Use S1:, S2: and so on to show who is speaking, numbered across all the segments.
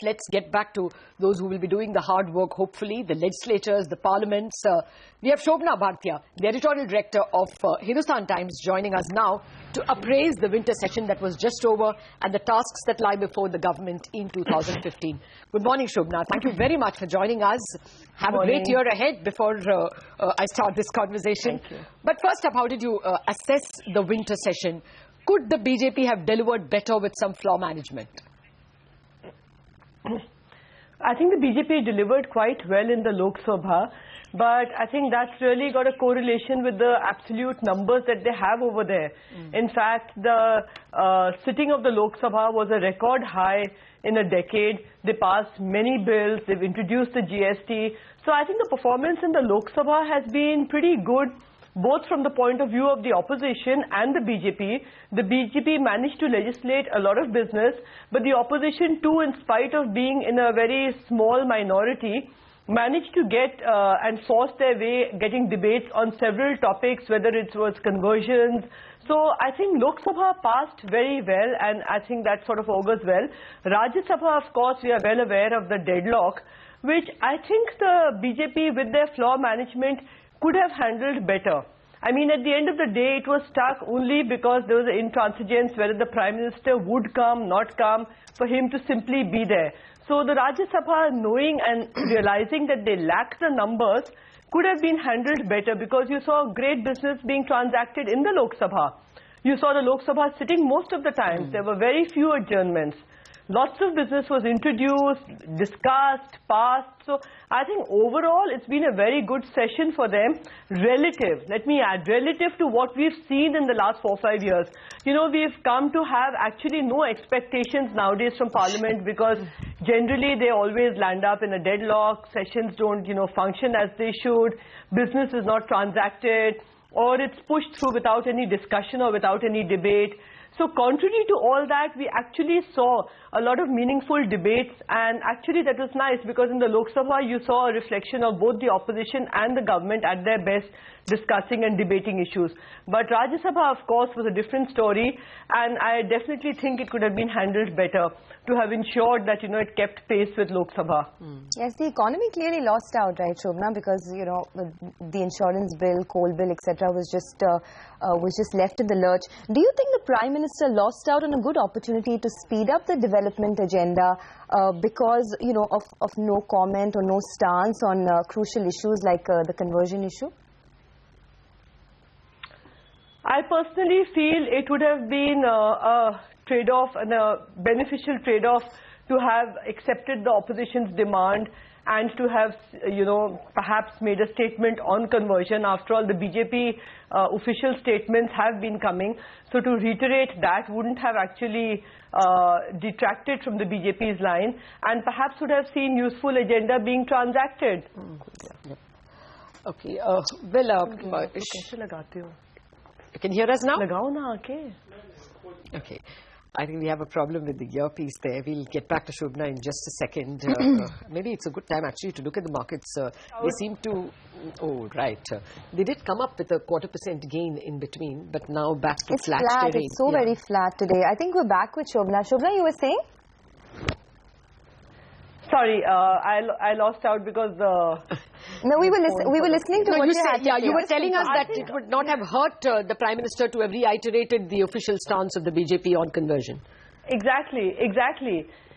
S1: let's get back to those who will be doing the hard work, hopefully, the legislators, the parliaments. We have Shobna Bhartia, the editorial director of Hindustan Times, joining us now to appraise the winter session that was just over and the tasks that lie before the government in 2015. Good morning, Shobna. Thank you very much for joining us. Have a great year ahead before I start this conversation.
S2: Thank you.
S1: But first up, how did you assess the winter session? Could the BJP have delivered better with some floor management?
S2: I think the BJP delivered quite well in the Lok Sabha, but I think that's really got a correlation with the absolute numbers that they have over there. In fact, the sitting of the Lok Sabha was a record high in a decade. They passed many bills, they've introduced the GST. So I think the performance in the Lok Sabha has been pretty good, both from the point of view of the opposition and the BJP. The BJP managed to legislate a lot of business, but the opposition too, in spite of being in a very small minority, managed to get and force their way getting debates on several topics, whether it was conversions. So I think Lok Sabha passed very well, and I think that sort of augurs well. Rajya Sabha, of course, we are well aware of the deadlock, which I think the BJP with their floor management could have handled better. I mean, at the end of the day, it was stuck only because there was an intransigence whether the Prime Minister would come, not come, for him to simply be there. So the Rajya Sabha, knowing and realizing that they lacked the numbers, could have been handled better, because you saw great business being transacted in the Lok Sabha. You saw the Lok Sabha sitting most of the times. There were very few adjournments. Lots of business was introduced, discussed, passed. So I think overall it's been a very good session for them. Relative, let me add, relative to what we've seen in the last 4 or 5 years. You know, we've come to have actually no expectations nowadays from Parliament, because generally they always land up in a deadlock. Sessions don't, function as they should. Business is not transacted, or it's pushed through without any discussion or without any debate. So contrary to all that, we actually saw a lot of meaningful debates, and actually that was nice, because in the Lok Sabha you saw a reflection of both the opposition and the government at their best, discussing and debating issues. But Rajya Sabha, of course, was a different story, and I definitely think it could have been handled better to have ensured that, it kept pace with Lok Sabha.
S3: Yes, the economy clearly lost out, right, Shobna, because, the insurance bill, coal bill, etc. was just left in the lurch. Do you think the Prime Minister lost out on a good opportunity to speed up the development agenda because, of no comment or no stance on crucial issues like the conversion issue?
S2: I personally feel it would have been a trade-off and a beneficial trade-off to have accepted the opposition's demand and to have, perhaps made a statement on conversion. After all, the BJP official statements have been coming. So to reiterate that wouldn't have actually detracted from the BJP's line, and perhaps would have seen useful agenda being transacted.
S1: Okay. You can hear us now? Okay. I think we have a problem with the earpiece there. We'll get back to Shobna in just a second. Maybe it's a good time actually to look at the markets. They seem to... Oh, right. They did come up with a 0.25% gain in between, but now back to flat terrain.
S3: It's so very flat today. I think we're back with Shobna. Shobna, you were saying?
S2: Sorry, I lost out because
S3: No, we were listening to what you had to say.
S1: You were telling us that it would not have hurt the Prime Minister to have reiterated the official stance of the BJP on conversion.
S2: Exactly.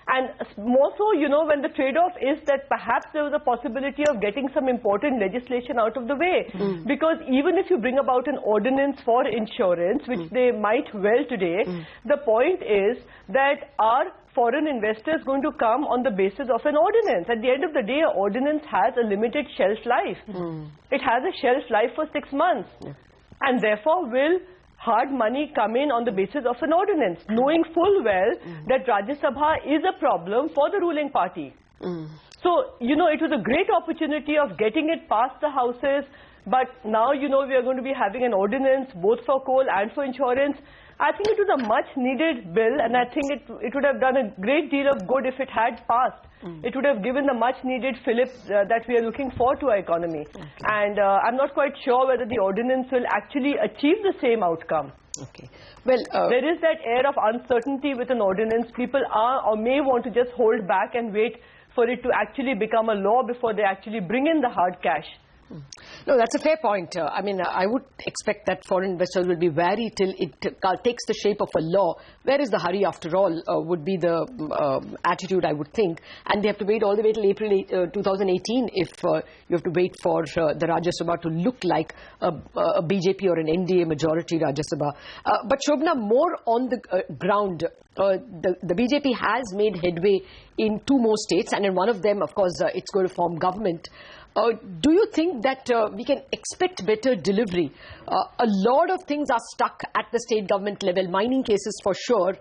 S2: And more so, when the trade-off is that perhaps there was a possibility of getting some important legislation out of the way. Because even if you bring about an ordinance for insurance, which they might well today, the point is that our foreign investors going to come on the basis of an ordinance. At the end of the day, an ordinance has a limited shelf life. It has a shelf life for 6 months. And therefore will hard money come in on the basis of an ordinance, knowing full well that Rajya Sabha is a problem for the ruling party. So, it was a great opportunity of getting it past the houses, but now, we are going to be having an ordinance both for coal and for insurance. I think it was a much needed bill, and I think it would have done a great deal of good if it had passed. It would have given the much needed fillip that we are looking for to our economy. And I'm not quite sure whether the ordinance will actually achieve the same outcome.
S1: Okay. Well,
S2: there is that air of uncertainty with an ordinance. People are or may want to just hold back and wait for it to actually become a law before they actually bring in the hard cash.
S1: No, that's a fair point. I mean, I would expect that foreign investors will be wary till it takes the shape of a law. Where is the hurry, after all, would be the attitude, I would think. And they have to wait all the way till April 2018 if you have to wait for the Rajya Sabha to look like a BJP or an NDA majority Rajya Sabha. But Shobna, more on the ground, the BJP has made headway in 2 more states, and in one of them, of course, it's going to form government. Do you think that we can expect better delivery? A lot of things are stuck at the state government level, mining cases for sure.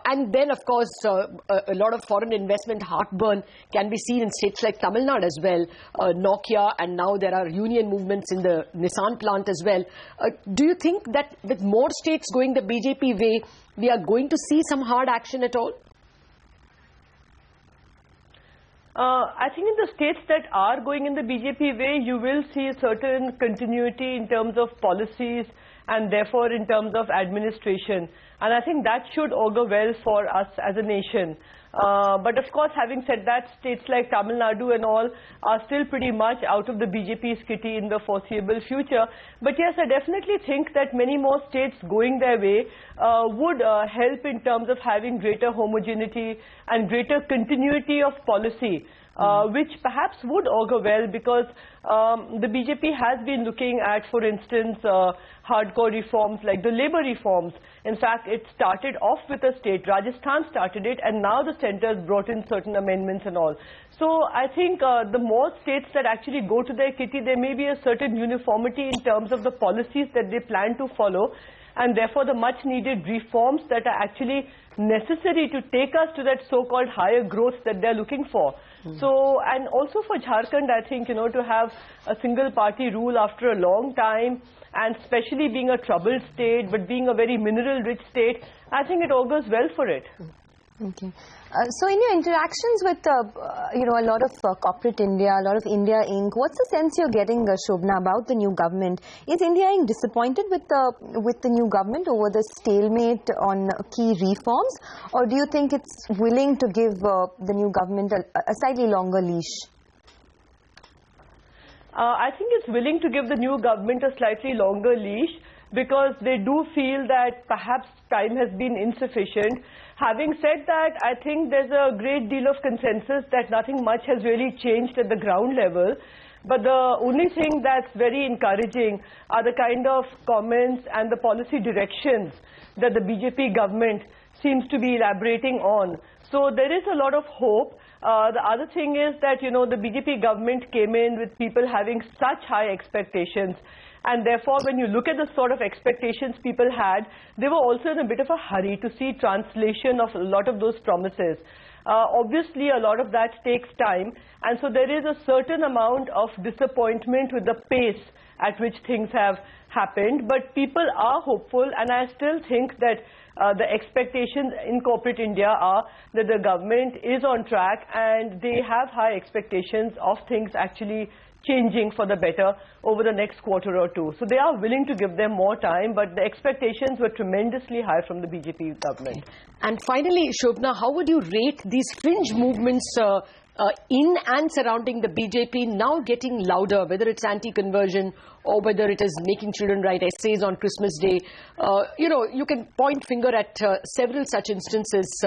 S1: And then, of course, a lot of foreign investment heartburn can be seen in states like Tamil Nadu as well, Nokia, and now there are union movements in the Nissan plant as well. Do you think that with more states going the BJP way, we are going to see some hard action at all?
S2: I think in the states that are going in the BJP way, you will see a certain continuity in terms of policies and therefore in terms of administration. And I think that should augur well for us as a nation. But of course, having said that, states like Tamil Nadu and all are still pretty much out of the BJP's kitty in the foreseeable future. But yes, I definitely think that many more states going their way would help in terms of having greater homogeneity and greater continuity of policy. Which perhaps would augur well, because the BJP has been looking at, for instance, hardcore reforms like the labour reforms. In fact, it started off with a state, Rajasthan started it, and now the centre has brought in certain amendments and all. So I think the more states that actually go to their kitty, there may be a certain uniformity in terms of the policies that they plan to follow, and therefore the much needed reforms that are actually necessary to take us to that so-called higher growth that they're looking for. So, and also for Jharkhand, I think, you know, to have a single party rule after a long time, and especially being a troubled state, but being a very mineral-rich state, I think it augurs well for it.
S3: Okay. So in your interactions with, you know, a lot of corporate India, a lot of India Inc., what's the sense you're getting, Shobna, about the new government? Is India Inc. disappointed with the new government over the stalemate on key reforms? Or do you think it's willing to give the new government a slightly longer leash?
S2: I think it's willing to give the new government a slightly longer leash, because they do feel that perhaps time has been insufficient. Having said that, I think there's a great deal of consensus that nothing much has really changed at the ground level. But the only thing that's very encouraging are the kind of comments and the policy directions that the BJP government seems to be elaborating on. So there is a lot of hope. The other thing is that, you know, the BJP government came in with people having such high expectations. And therefore, when you look at the sort of expectations people had, they were also in a bit of a hurry to see translation of a lot of those promises. Obviously, a lot of that takes time. And so there is a certain amount of disappointment with the pace at which things have happened. But people are hopeful, and I still think that the expectations in corporate India are that the government is on track, and they have high expectations of things actually changing for the better over the next quarter or two. So they are willing to give them more time, but the expectations were tremendously high from the BJP government.
S1: And finally, Shobna, how would you rate these fringe movements in and surrounding the BJP now getting louder, whether it's anti-conversion or whether it is making children write essays on Christmas Day? You know, you can point finger at several such instances.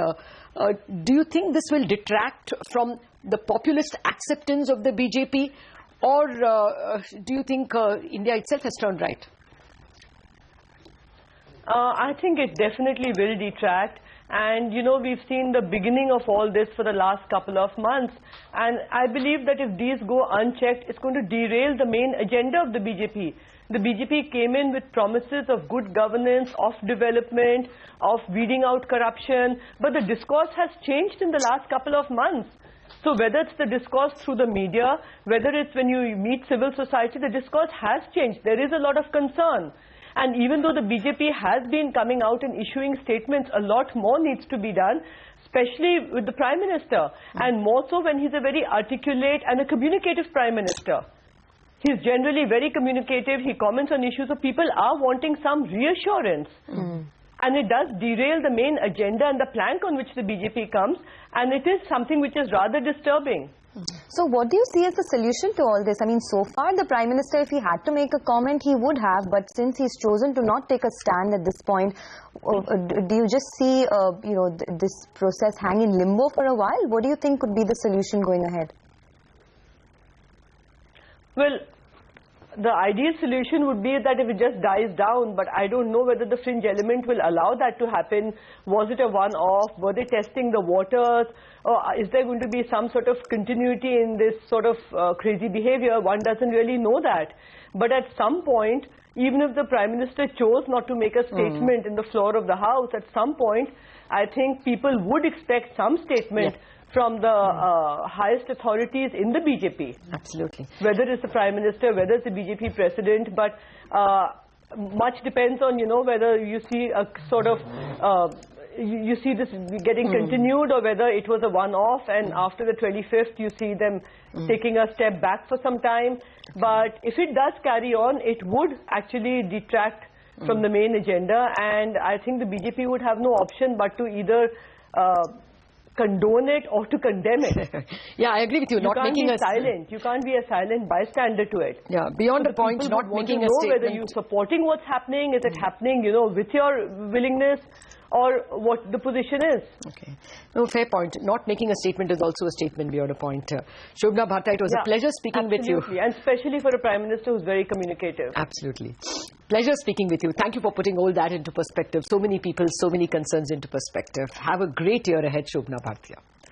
S1: Do you think this will detract from the populist acceptance of the BJP? Or do you think India itself has turned right?
S2: I think it definitely will detract. And, you know, we've seen the beginning of all this for the last couple of months. And I believe that if these go unchecked, it's going to derail the main agenda of the BJP. The BJP came in with promises of good governance, of development, of weeding out corruption. But the discourse has changed in the last couple of months. So whether it's the discourse through the media, whether it's when you meet civil society, the discourse has changed. There is a lot of concern. And even though the BJP has been coming out and issuing statements, a lot more needs to be done, especially with the Prime Minister, and more so when he's a very articulate and a communicative Prime Minister. He's generally very communicative. He comments on issues, so people are wanting some reassurance. And it does derail the main agenda and the plank on which the BJP comes, and it is something which is rather disturbing.
S3: So what do you see as the solution to all this? I mean, so far the Prime Minister, if he had to make a comment, he would have, but since he's chosen to not take a stand at this point, do you just see this process hang in limbo for a while? What do you think could be the solution going ahead?
S2: Well, the ideal solution would be that if it just dies down, but I don't know whether the fringe element will allow that to happen. Was it a one-off? Were they testing the waters? Or is there going to be some sort of continuity in this sort of crazy behavior? One doesn't really know that. But at some point, even if the Prime Minister chose not to make a statement in the floor of the House, at some point, I think people would expect some statement from the highest authorities in the BJP.
S1: Absolutely.
S2: Whether it's the Prime Minister, whether it's the BJP President, but much depends on, whether you see a sort of, you see this getting continued, or whether it was a one-off and after the 25th you see them taking a step back for some time. But if it does carry on, it would actually detract from the main agenda, and I think the BJP would have no option but to either condone it or to condemn it.
S1: Yeah, I agree with you.
S2: You can't be silent. You can't be a silent bystander to it.
S1: Yeah, beyond the point, not making a statement.
S2: Whether you're supporting what's happening, is it happening, with your willingness, or what the position is.
S1: Okay. No, fair point. Not making a statement is also a statement beyond a point. Shobna Bhartia, it was a pleasure speaking with you.
S2: And especially for a Prime Minister who's very communicative.
S1: Absolutely. Pleasure speaking with you. Thank you for putting all that into perspective. So many people, so many concerns into perspective. Have a great year ahead, Shobna Bhartia.